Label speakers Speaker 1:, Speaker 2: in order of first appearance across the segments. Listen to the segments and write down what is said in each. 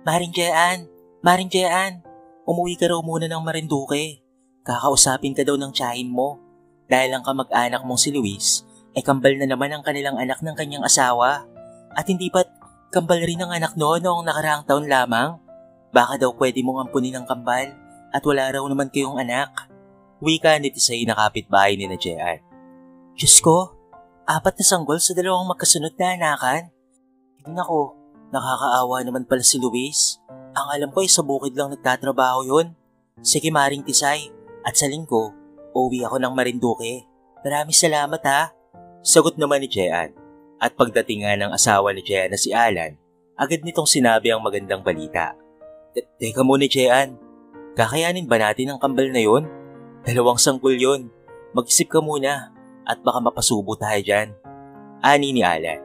Speaker 1: Maring Jean, Maring Jean, umuwi ka raw muna ng Marinduque. Kakausapin ka daw ng tiyahin mo. Dahil ang kamag-anak mong si Luis ay kambal na naman ang kanilang anak ng kanyang asawa. At hindi ba't kambal rin ang anak noong nakaraang taon lamang? Baka daw pwede mong ampunin ang kambal at wala raw naman kayong anak. Wika ni Tisay na kapitbahay ni na Jean. Diyos ko, 4 na sanggol sa 2 magkasunod na anakan. Naku, nakakaawa naman pala si Luis. Ang alam ko ay sa bukid lang nagtatrabaho yun. Sige Maring Tisay, at sa linggo, uwi ako ng Marinduque. Maraming salamat ha. Sagot naman ni Jean. At pagdating nga ng asawa ni Jean na si Alan, agad nitong sinabi ang magandang balita. Teka muna Jean, kakayanin ba natin ang kambal na yun? 2 sanggol yun. Mag-isip ka muna at baka mapasubo tayo dyan. Ani ni Alan.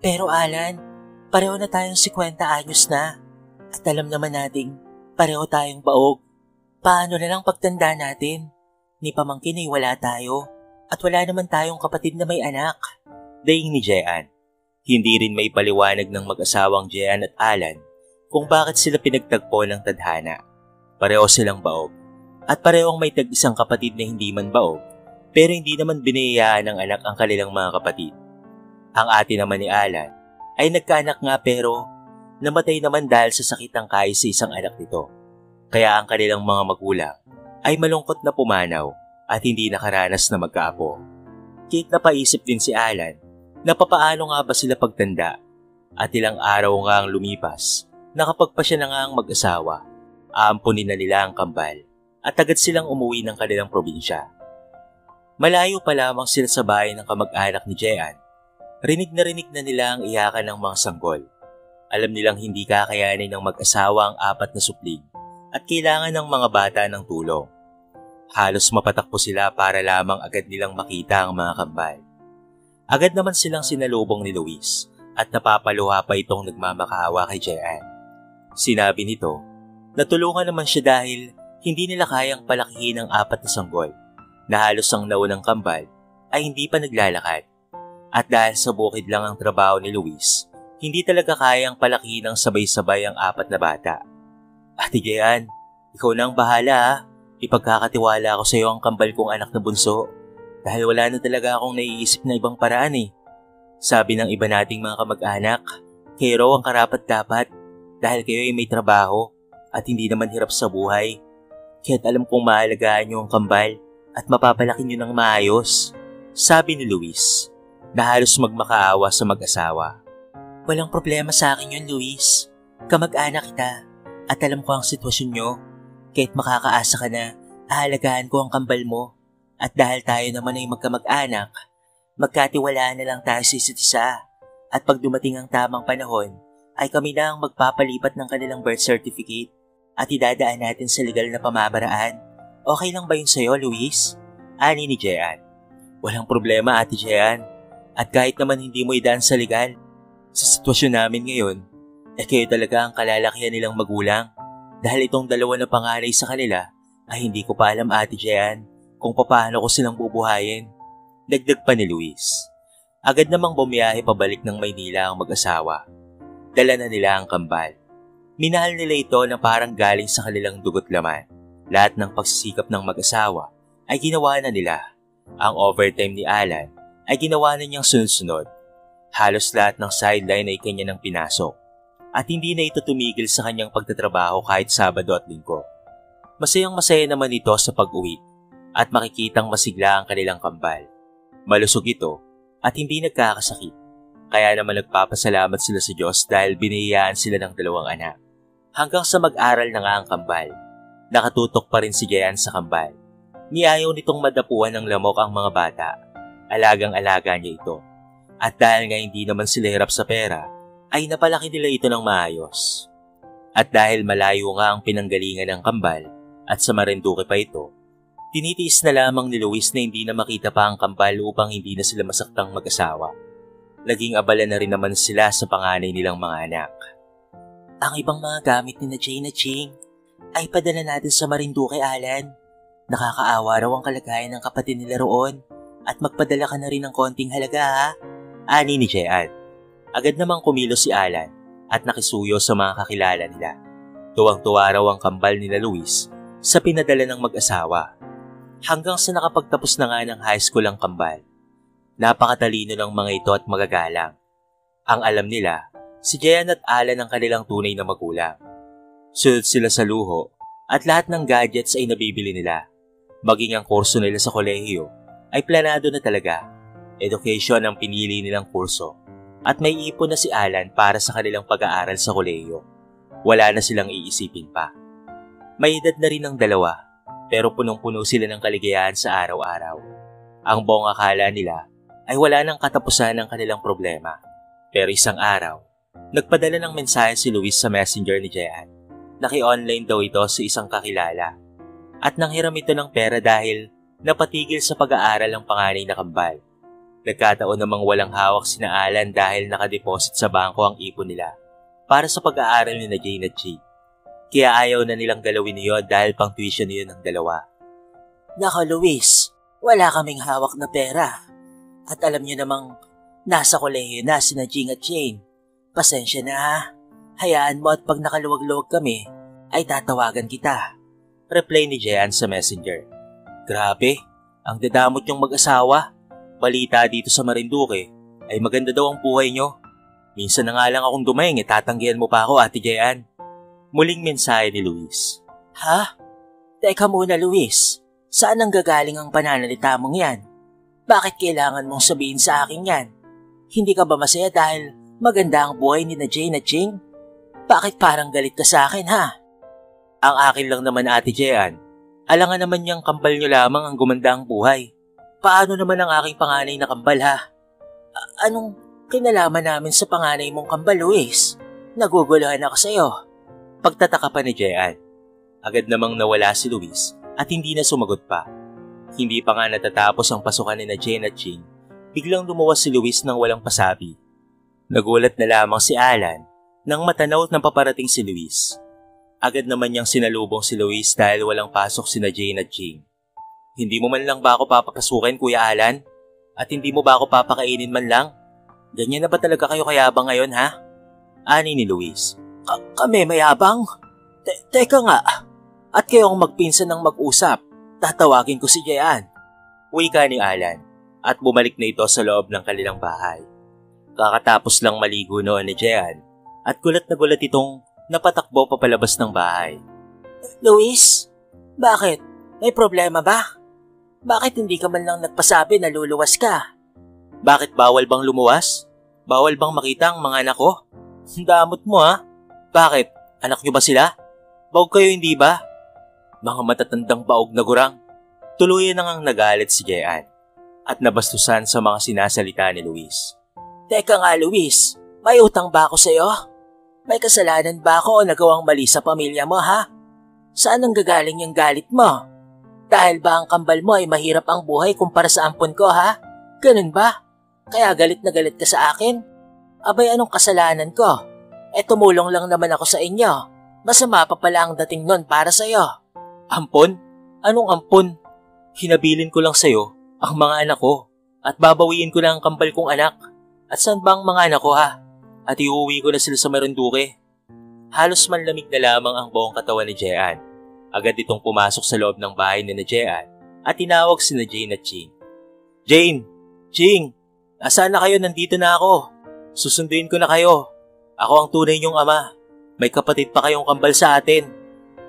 Speaker 1: Pero Alan, pareho na tayong 50 anyos na. At alam naman nating pareho tayong baog. Paano na lang pagtanda natin? Ni pamangkin ay wala tayo. At wala naman tayong kapatid na may anak. Daing ni Jean. Hindi rin may paliwanag ng mag-asawang Jean at Alan kung bakit sila pinagtagpo ng tadhana. Pareho silang baog. At parehong may tag-isang kapatid na hindi man baog, pero hindi naman biniyayaan ng anak ang kanilang mga kapatid. Ang ate naman ni Alan ay nagkaanak nga pero namatay naman dahil sa sakit ng kais sa isang anak nito. Kaya ang kanilang mga magulang ay malungkot na pumanaw at hindi nakaranas na magkaapo. Kahit napaisip din si Alan na papaano nga ba sila pagtanda at ilang araw nga ang lumipas na kapag pa siya na nga ang mag-asawa, aampunin na nila ang kambal at agad silang umuwi ng kanilang probinsya. Malayo pa lamang sila sa bahay ng kamag-anak ni Jean. Rinig na nila ang iyakan ng mga sanggol. Alam nilang hindi kakayanin ng mag-asawa ang 4 na supling at kailangan ng mga bata ng tulong. Halos mapatakbo sila para lamang agad nilang makita ang mga kambal. Agad naman silang sinalubong ni Luis at napapaluha pa itong nagmamakaawa kay Jean. Sinabi nito, natulungan naman siya dahil hindi nila kayang palakihin ang 4 na sanggol na halos ang naunang kambal ay hindi pa naglalakad. At dahil sa bukid lang ang trabaho ni Luis, hindi talaga kayang palakihin ng sabay-sabay ang 4 na bata. Ate Jean, ikaw na ang bahala ha. Ipagkakatiwala ko sa iyo ang kambal kong anak na bunso dahil wala na talaga akong naiisip na ibang paraan eh. Sabi ng iba nating mga kamag-anak, kayo raw ang karapat-dapat dahil kayo ay may trabaho at hindi naman hirap sa buhay. Kaya't alam kong maalagaan niyo ang kambal at mapapalaki niyo ng maayos. Sabi ni Luis na halos magmakaawa sa mag-asawa. Walang problema sa akin yun, Luis. Kamag-anak kita at alam ko ang sitwasyon niyo. Kahit makakaasa ka na, aalagaan ko ang kambal mo. At dahil tayo naman ay magkamag-anak, magkatiwalaan na lang tayo sa isa't isa. At pag dumating ang tamang panahon, ay kami na ang magpapalipat ng kanilang birth certificate at idadaan natin sa legal na pamamaraan. Okay lang ba yun sa'yo, Luis? Ani ni Jean. Walang problema, Ate Jean. At kahit naman hindi mo idaan sa legal, sa sitwasyon namin ngayon, kayo talaga ang kalalakihan nilang magulang. Dahil itong 2 na panganay sa kanila ay hindi ko pa alam, Ate Jean, kung paano ko silang bubuhayin. Dagdag pa ni Luis. Agad namang bumiyahe pabalik ng Maynila ang mag-asawa. Dala na nila ang kambal. Minahal nila ito na parang galing sa kanilang dugo't laman. Lahat ng pagsisikap ng mag-asawa ay ginawa na nila. Ang overtime ni Alan ay ginawa na niyang sunod-sunod. Halos lahat ng sideline ay kanya nang pinasok. At hindi na ito tumigil sa kanyang pagtatrabaho kahit Sabado at Linggo. Masayang-masaya naman ito sa pag-uwi at makikitang masigla ang kanilang kambal. Malusog ito at hindi nagkakasakit. Kaya naman nagpapasalamat sila sa Diyos dahil biniyayaan sila ng 2 anak. Hanggang sa mag-aral na nga ang kambal, nakatutok pa rin si Jean sa kambal. Niayaw nitong madapuan ng lamok ang mga bata. Alagang-alaga niya ito. At dahil nga hindi naman sila hirap sa pera, ay napalaki nila ito ng maayos. At dahil malayo nga ang pinanggalingan ng kambal at sa Marinduque pa ito, tinitiis na lamang ni Luis na hindi na makita pa ang kambal upang hindi na sila masaktang mag-asawa. Naging abala na rin naman sila sa panganay nilang mga anak. Ang ibang mga gamit ni na Jane at Ching ay padala natin sa Marinduque, Alan. Nakakaawa raw ang kalagayan ng kapatid nila roon at magpadala ka na rin ng konting halaga ha. Ani ni Jean. Agad namang kumilos si Alan at nakisuyo sa mga kakilala nila. Tuwang-tuwa raw ang kambal nila Luis sa pinadala ng mag-asawa. Hanggang sa nakapagtapos na nga ng high school ang kambal. Napakatalino ng mga ito at magagalang. Ang alam nila, si Jean at Alan ang kanilang tunay na magulang. Sunod sila sa luho at lahat ng gadgets ay nabibili nila. Maging ang kurso nila sa kolehiyo ay planado na talaga. Education ang pinili nilang kurso at may ipon na si Alan para sa kanilang pag-aaral sa kolehiyo. Wala na silang iisipin pa. May edad na rin ang dalawa pero punong-puno sila ng kaligayahan sa araw-araw. Ang buong akala nila ay wala nang katapusan ng kanilang problema. Pero isang araw, nagpadala ng mensahe si Luis sa messenger ni Jean. Naki-online daw ito sa isang kakilala. At nanghiram ito ng pera dahil napatigil sa pag-aaral ang panganay na kambal. Nagkataon namang walang hawak sina Alan dahil nakadeposit sa bangko ang ipon nila para sa pag-aaral ni na Jane at G. Kaya ayaw na nilang galawin niyon dahil pang tuition niyon ng dalawa.
Speaker 2: Nako Luis, wala kaming hawak na pera. At alam niyo namang nasa kolehiyo na sina Jing at Jane. Pasensya na ha. Hayaan mo at pag nakaluwag-luwag kami, ay tatawagan kita.
Speaker 1: Reply ni Jean sa messenger. Grabe, ang dadamot niyong mag-asawa. Balita dito sa Marinduque ay maganda daw ang buhay niyo. Minsan na nga lang akong dumaing tatanggihan mo pa ako, Ate Jean. Muling mensahe ni Luis.
Speaker 2: Ha? Teka muna Luis, saan ang gagaling ang pananalita mong yan? Bakit kailangan mong sabihin sa akin yan? Hindi ka ba masaya dahil maganda ang buhay ni na Jane at Jing? Bakit parang galit ka sa akin ha?
Speaker 1: Ang akin lang naman Ate Jean, alangan naman niyang kambal niyo lamang ang gumanda ang buhay. Paano naman ang aking panganay na kambal ha?
Speaker 2: Anong kinalaman namin sa panganay mong kambal Luis? Naguguluhan ako sa'yo.
Speaker 1: Pagtataka pa ni Jean. Agad namang nawala si Luis at hindi na sumagot pa. Hindi pa nga natatapos ang pasukan ni na Jane at Jing, biglang lumuwas si Luis nang walang pasabi. Nagulat na lamang si Alan nang matanaw na paparating si Luis. Agad naman niyang sinalubong si Luis dahil walang pasok si na Jane at Jing. Hindi mo man lang ba ako papapasukin, Kuya Alan? At hindi mo ba ako papakainin man lang? Ganyan na ba talaga kayo kayabang ngayon, ha? Ani ni Luis.
Speaker 2: Kami mayabang? Teka nga, at kayong magpinsan ng mag-usap, tatawagin ko si Jean.
Speaker 1: Wika ni Alan, at bumalik na ito sa loob ng kanilang bahay. Kakatapos lang maligo noon ni Jean, at gulat na gulat itong napatakbo papalabas ng bahay.
Speaker 2: Luis, bakit? May problema ba? Bakit hindi ka man lang nagpasabi na luluwas ka?
Speaker 1: Bakit bawal bang lumuwas? Bawal bang makita ang mga anak ko? Damot mo ha? Bakit? Anak niyo ba sila? Baog kayo hindi ba? Mga matatandang baog na gurang. Tuluyan na ngang nagalit si Jean at nabastusan sa mga sinasalita ni Luis.
Speaker 2: Teka nga Luis, may utang ba ako sa'yo? May kasalanan ba ako o nagawang mali sa pamilya mo ha? Saan ang gagaling yung galit mo? Dahil ba ang kambal mo ay mahirap ang buhay kumpara sa ampon ko ha? Ganun ba? Kaya galit na galit ka sa akin? Abay anong kasalanan ko? Tumulong lang naman ako sa inyo. Masama pa pala ang dating nun para sa'yo.
Speaker 1: Ampon? Anong ampon? Hinabilin ko lang sa'yo ang mga anak ko at babawiin ko na ang kambal kong anak. At saan ba ang mga anak ko ha? At iuwi ko na sila sa Marinduque. Halos manlamig na lamang ang buong katawan ni Jean. Agad itong pumasok sa loob ng bahay ni na Jean at tinawag si na Jane at Jing. Jane! Jing! Nasaan na kayo? Nandito na ako. Susunduin ko na kayo. Ako ang tunay niyong ama. May kapatid pa kayong kambal sa atin.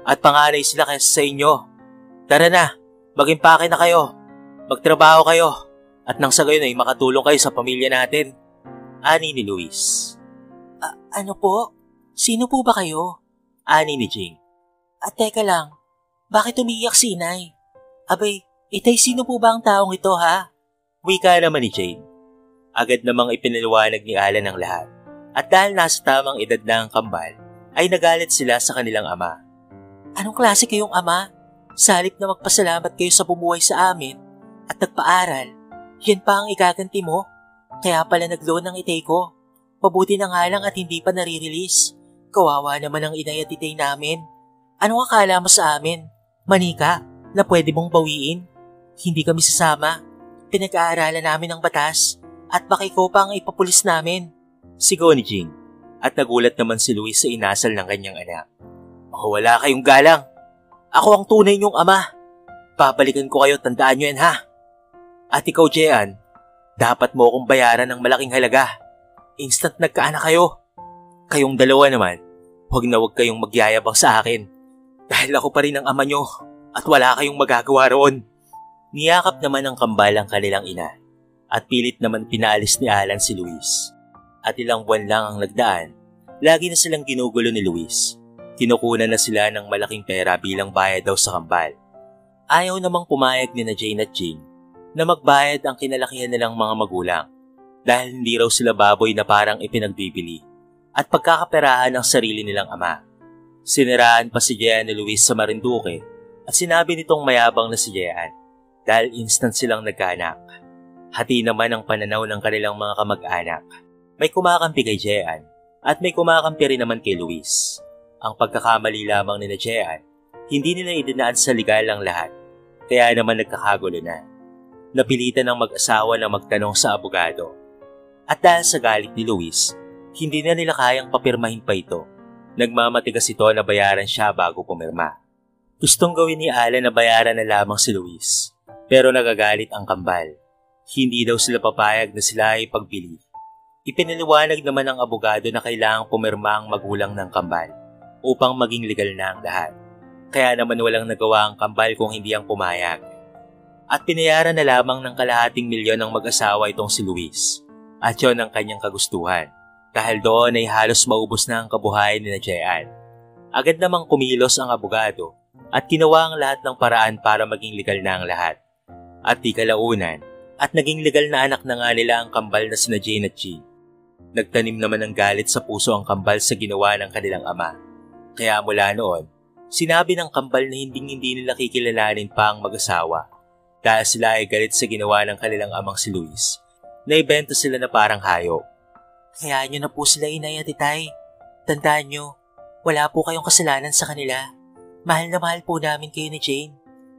Speaker 1: At panganay sila kaysa sa inyo. Tara na, mag-impake na kayo. Magtrabaho kayo. At nang sa gayon ay makatulong kayo sa pamilya natin. Ani ni Luis.
Speaker 2: Ano po? Sino po ba kayo?
Speaker 1: Ani ni Jing.
Speaker 2: At teka lang, bakit umiiyak si Inay? Abay, itay sino po ba ang taong ito ha?
Speaker 1: Wika naman ni Jane. Agad namang ipinaliwanag ni Alan ang lahat. At dahil nasa tamang edad na ang kambal, ay nagalit sila sa kanilang ama.
Speaker 2: Anong klase kayong ama? Sa halip na magpasalamat kayo sa bumuhay sa amin at nagpaaral, yan pa ang igaganti mo? Kaya pala nag-loan ng itay ko. Mabuti na nga lang at hindi pa nare-release. Kawawa naman ang inay at itay namin. Anong akala mo sa amin? Manika na pwede mong bawiin? Hindi kami sasama. Pinag-aaralan namin ang batas at baka ikaw pa ang ipapulis namin.
Speaker 1: Sigaw ni Jing At nagulat naman si Luis sa inasal ng kanyang anak. Oh, wala kayong galang. Ako ang tunay niyong ama. Babalikan ko kayo, tandaan niyo yan ha. At ikaw, Jean, dapat mo akong bayaran ng malaking halaga. Instant nagkaanak kayo. Kayong dalawa naman, huwag kayong magyayabang sa akin. Dahil ako pa rin ang ama niyo at wala kayong magagawa roon. Niyakap naman ng kambal ang kanilang ina at pilit naman pinaalis ni Alan si Luis. At ilang buwan lang ang nagdaan, lagi na silang ginugulo ni Luis. Kinukunan na sila ng malaking pera bilang bayad daw sa kambal. Ayaw namang pumayag ni na Jane at Jean na magbayad ang kinalakihan nilang mga magulang dahil hindi raw sila baboy na parang ipinagbibili at pagkakaperahan ng sarili nilang ama. Siniraan pa si Jean ni Luis sa Marinduque at sinabi nitong mayabang na si Jean dahil instant silang nagkaanak. Hati naman ang pananaw ng kanilang mga kamag-anak. May kumakampi kay Jean at may kumakampi rin naman kay Luis. Ang pagkakamali lamang ni na Jean, hindi nila idinaan sa legal ang lahat, kaya naman nagkakagulo na. Napilitan ng mag-asawa na magtanong sa abogado. At dahil sa galit ni Luis, hindi na nila kayang papirmahin pa ito. Nagmamatigas ito na bayaran siya bago pumirma. Gustong gawin ni Alan na bayaran na lamang si Luis, pero nagagalit ang kambal. Hindi daw sila papayag na sila ay pagbili. Ipinaliwanag naman ng abogado na kailangang pumirma ang magulang ng kambal upang maging legal na ang lahat. Kaya naman walang nagawa ang kambal kung hindi ang pumayag. At pinayaran na lamang ng kalahating milyon ng mag-asawa itong si Luis. At yun ang kanyang kagustuhan. Dahil doon ay halos maubos na ang kabuhayan ni na Jean. Agad namang kumilos ang abogado at ginawa ang lahat ng paraan para maging legal na ang lahat. At di kalaunan, at naging legal na anak na nga nila ang kambal na sina Jane at Jean. Nagtanim naman ng galit sa puso ang kambal sa ginawa ng kanilang ama. Kaya mula noon, sinabi ng kambal na hindi nila kikilalanin pa ang mag-asawa dahil sila ay galit sa ginawa ng kanilang amang si Luis. Naibenta sila na parang hayop.
Speaker 2: Hayaan niyo na po sila, inay at itay. Tandaan niyo, wala po kayong kasalanan sa kanila. Mahal na mahal po namin kayo ni Jane.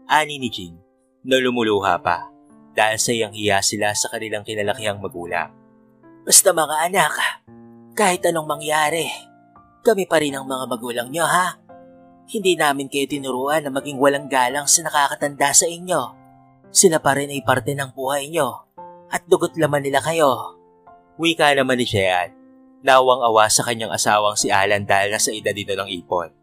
Speaker 1: Ani ni Jean na lumuluha pa dahil sa iyang hiya sila sa kanilang kinalakihang magulang.
Speaker 2: Basta mga anak, kahit anong mangyari, kami pa rin ang mga magulang niyo ha. Hindi namin kayo tinuruan na maging walang galang sa nakakatanda sa inyo. Sila pa rin ay parte ng buhay niyo at dugot laman nila kayo.
Speaker 1: Wika naman ni Jean, nawang-awa sa kanyang asawang si Alan dahil nasa edad dito ng ipon.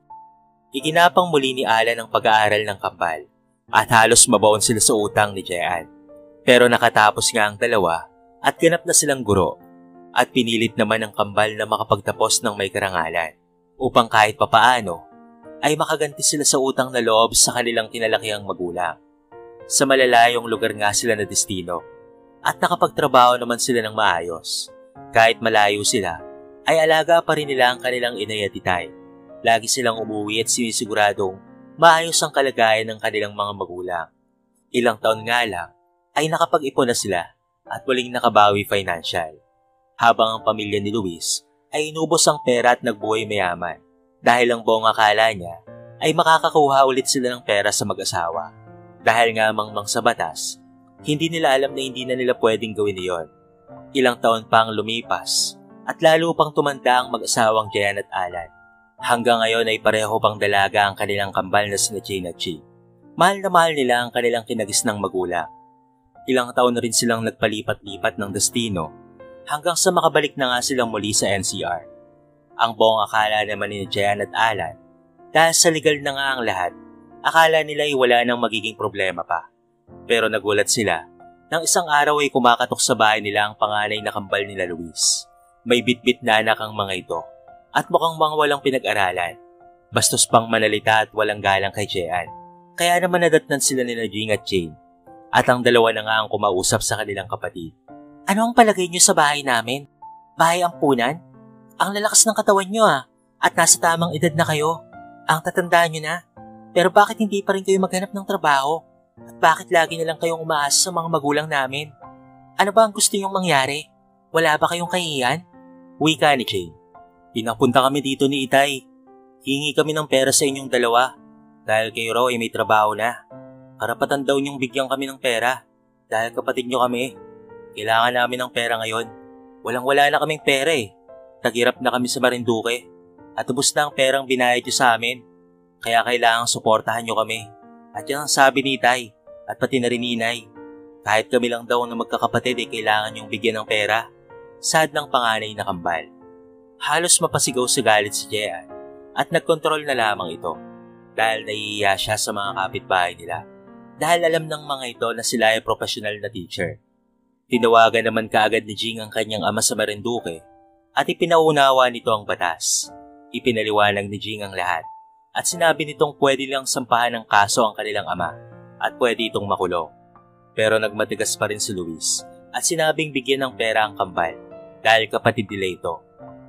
Speaker 1: Iginapang muli ni Alan ang pag-aaral ng kambal at halos mabaon sila sa utang ni Jean. Pero nakatapos nga ang dalawa at ganap na silang guro at pinilit naman ng kambal na makapagtapos ng may karangalan upang kahit papaano ay makaganti sila sa utang na loob sa kanilang kinalakihang magulang. Sa malalayong lugar nga sila na destino at nakapagtrabaho naman sila ng maayos. Kahit malayo sila, ay alaga pa rin nila ang kanilang inay at itay. Lagi silang umuwi at sinisiguradong maayos ang kalagayan ng kanilang mga magulang. Ilang taon nga lang ay nakapag-ipon na sila at muling nakabawi financial. Habang ang pamilya ni Luis ay inubos ang pera at nagbuhay mayaman dahil ang buong akala niya ay makakakuha ulit sila ng pera sa mag-asawa. Dahil nga mangmang sa batas, hindi nila alam na hindi na nila pwedeng gawin iyon. Ilang taon pa ang lumipas at lalo pang tumanda ang mag-asawang Jean at Alan. Hanggang ngayon ay pareho pang dalaga ang kanilang kambal na sina Jane at Jean. Mahal na mahal nila ang kanilang kinagisnang magulang. Ilang taon na rin silang nagpalipat-lipat ng destino hanggang sa makabalik na nga silang muli sa NCR. Ang buong akala naman ni Jean at Alan, dahil sa legal na nga ang lahat, akala nila ay wala nang magiging problema pa. Pero nagulat sila nang isang araw ay kumakatok sa bahay nila ang panganay na kambal nila Luis. May bitbit na anak ang mga ito at mukhang mga walang pinag-aralan. Bastos pang manalita at walang galang kay Jean. Kaya naman nadatnan sila nila Jing at Jane at ang dalawa na nga ang kumausap sa kanilang kapatid.
Speaker 2: Ano ang palagay niyo sa bahay namin? Bahay ampunan? Ang lalakas ng katawan niyo at nasa tamang edad na kayo. Ang tatandaan niyo na. Pero bakit hindi pa rin kayo maghanap ng trabaho? At bakit lagi na lang kayong umaasa sa mga magulang namin? Ano ba ang gusto niyong mangyari? Wala ba kayong kahiyan?
Speaker 1: Wika ni Jane. Pinapunta kami dito ni Itay. Hingi kami ng pera sa inyong dalawa. Dahil kayo raw ay may trabaho na. Karapatan daw niyong bigyan kami ng pera. Dahil kapatid niyo kami. Kailangan namin ng pera ngayon. Walang-wala na kaming pera eh. Taghirap na kami sa Marinduque at ubos na ang perang binayad niyo sa amin. Kaya kailangang suportahan niyo kami. At yan ang sabi ni Tay at pati na rin ni Inay. Kahit kami lang daw na magkakapatid ay kailangan niyong bigyan ng pera. Sad ng panganay na kambal. Halos mapasigaw sa galit si Jean at nagkontrol na lamang ito dahil naiiya siya sa mga kapitbahay nila dahil alam ng mga ito na sila ay profesional na teacher. Tinawagan naman kaagad ni Jing ang kanyang ama sa Marinduque at ipinaunawa nito ang batas. Ipinaliwanag ni Jing ang lahat at sinabi nitong pwede lang sampahan ng kaso ang kanilang ama at pwede itong makulong. Pero nagmatigas pa rin si Luis at sinabing bigyan ng pera ang kambal dahil kapatid nila ito.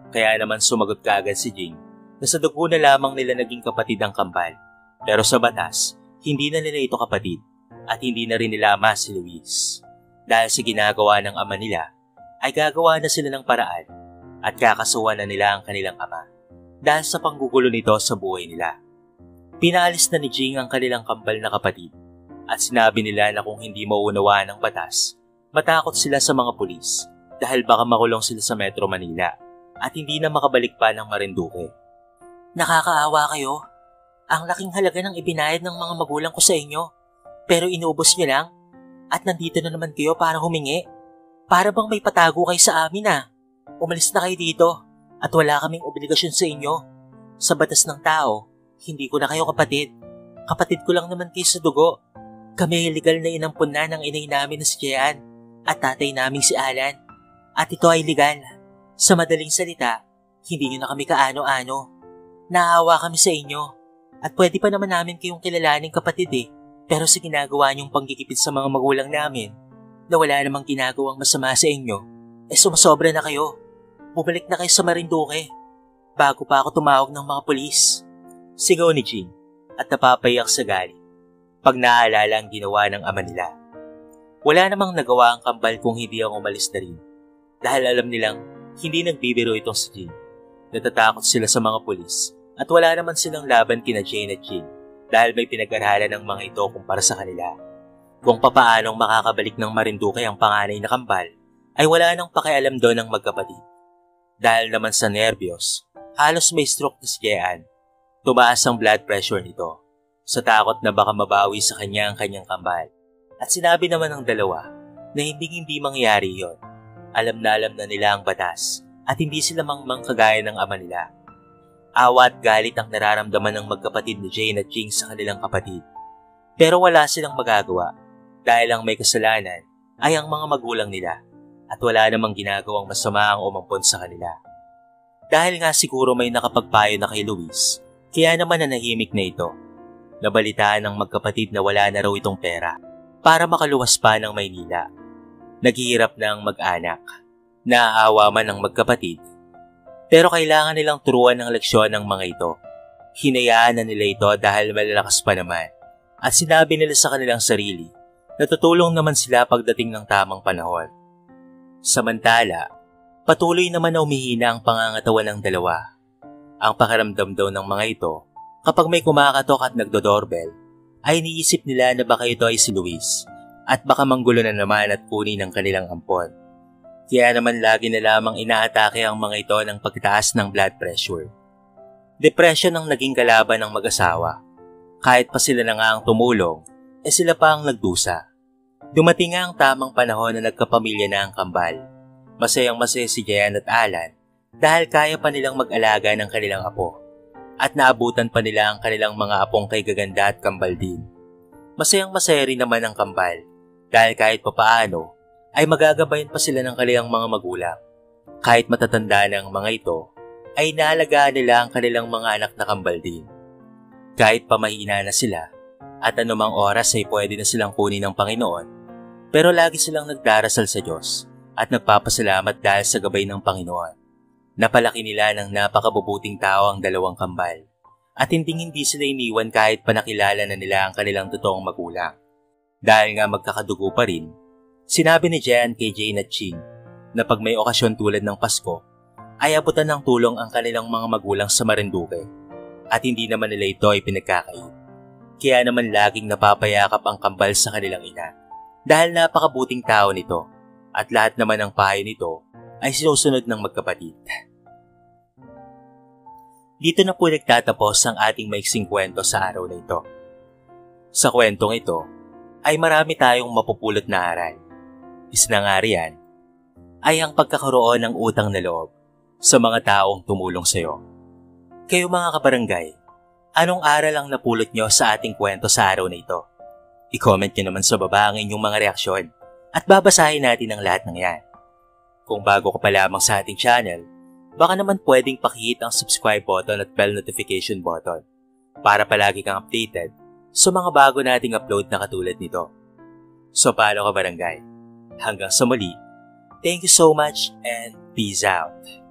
Speaker 1: Kaya naman sumagot kaagad si Jing na sa dugo na lamang nila naging kapatid ang kambal. Pero sa batas, hindi na nila ito kapatid at hindi na rin nila ama si Luis. Dahil sa ginagawa ng ama nila, ay gagawa na sila ng paraan at kakasuhan na nila ang kanilang ama dahil sa panggugulo nito sa buhay nila. Pinalis na ni Jing ang kanilang kambal na kapatid at sinabi nila na kung hindi maunawaan ng batas, matakot sila sa mga pulis dahil baka makulong sila sa Metro Manila at hindi na makabalik pa ng Marinduque.
Speaker 2: Nakakaawa kayo. Ang laking halaga ng ibinayad ng mga magulang ko sa inyo. Pero inubos niyo lang at nandito na naman kayo para humingi. Para bang may patago kayo sa amin Umalis na kayo dito at wala kaming obligasyon sa inyo. Sa batas ng tao, hindi ko na kayo kapatid. Kapatid ko lang naman kayo sa dugo. Kami ay legal na inampun na ng inay namin na si Jean at tatay namin si Alan. At ito ay legal. Sa madaling salita, hindi nyo na kami kaano-ano. Naawa kami sa inyo at pwede pa naman namin kayong kilalaning kapatid Pero sa ginagawa nyong panggigipit sa mga magulang namin na wala namang ginagawang masama sa inyo, sumasobra na kayo. Bumalik na kayo sa Marinduque bago pa ako tumawag ng mga pulis.
Speaker 1: Sigaw ni Jing at napapayak sa galit pag naaalala ang ginawa ng ama nila. Wala namang nagawa ang kambal kung hindi ang umalis na rin dahil alam nilang hindi nagbibiro itong si Jing. Natatakot sila sa mga pulis at wala naman silang laban kina Jane at Jing dahil may pinag-aralan ng mga ito kumpara sa kanila. Kung papaanong makakabalik ng Marinduque ang panganay na kambal, ay wala nang pakialam doon ng magkapatid. Dahil naman sa nervyos, halos may stroke na si Jean. Tumaas ang blood pressure nito sa takot na baka mabawi sa kanya ang kanyang kambal. At sinabi naman ng dalawa na hindi mangyayari yon. Alam na nila ang batas at hindi sila mangmang kagaya ng ama nila. Awa at galit ang nararamdaman ng magkapatid ni Jane at Jing sa kanilang kapatid. Pero wala silang magagawa dahil ang may kasalanan ay ang mga magulang nila at wala namang ginagawang masama ang umampon sa kanila. Dahil nga siguro may nakapagpayo na kay Luis, kaya naman nanahimik na ito. Nabalitaan ng magkapatid na wala na raw itong pera para makaluwas pa ng Maynila. Naghihirap na ang mag-anak. Naaawa man ang magkapatid. Pero kailangan nilang turuan ng leksyon ng mga ito. Hinayaan na nila ito dahil malalakas pa naman. At sinabi nila sa kanilang sarili na tutulong naman sila pagdating ng tamang panahon. Samantala, patuloy naman na umihina ang pangangatawan ng dalawa. Ang pakiramdam daw ng mga ito, kapag may kumakatok at nagdo-doorbell, ay iniisip nila na baka ito ay si Luis at baka manggulo na naman at kunin ang kanilang ampon. Kaya naman lagi na lamang inaatake ang mga ito ng pagtaas ng blood pressure. Depression ang naging kalaban ng mag-asawa. Kahit pa sila na nga ang tumulong, sila pa ang nagdusa. Dumating nga ang tamang panahon na nagkapamilya na ang kambal. Masayang-masaya si Jean at Alan dahil kaya pa nilang mag-alaga ng kanilang apo. At naabutan pa nila ang kanilang mga apong kay gaganda at kambal din. Masayang-masaya rin naman ang kambal dahil kahit papaano ay magagabayan pa sila ng kanilang mga magulang. Kahit matatanda na ang mga ito, ay naalagaan nila ang kanilang mga anak na kambal din. Kahit pamahina na sila, at anumang oras ay pwede na silang kunin ng Panginoon, pero lagi silang nagdarasal sa Diyos at nagpapasalamat dahil sa gabay ng Panginoon. Napalaki nila ng napakabubuting tao ang dalawang kambal, at hindi sila iniwan kahit panakilala na nila ang kanilang totoong magulang. Dahil nga magkakadugo pa rin, sinabi ni Jean kay Jane at Ching na pag may okasyon tulad ng Pasko, ay abutan ng tulong ang kanilang mga magulang sa Marinduque at hindi naman nila ito ay pinagkakait. Kaya naman laging napapayakap ang kambal sa kanilang ina dahil napakabuting tao nito at lahat naman ng payo nito ay sinusunod ng magkapatid. Dito na po nagtatapos ang ating maiksing kwento sa araw na ito. Sa kwentong ito ay marami tayong mapupulot na aral. Isa na nga riyan ay ang pagkakaroon ng utang na loob sa mga taong tumulong sa iyo. Kayo mga kabarangay, anong aral ang napulot nyo sa ating kwento sa araw na ito? I-comment nyo naman sa baba ang inyong mga reaksyon at babasahin natin ang lahat ng yan. Kung bago ka pa lamang sa ating channel, baka naman pwedeng pakihit ang subscribe button at bell notification button para palagi kang updated sa mga bago nating upload na katulad nito. So paano ka barangay? Hanggang sa muli, thank you so much and peace out!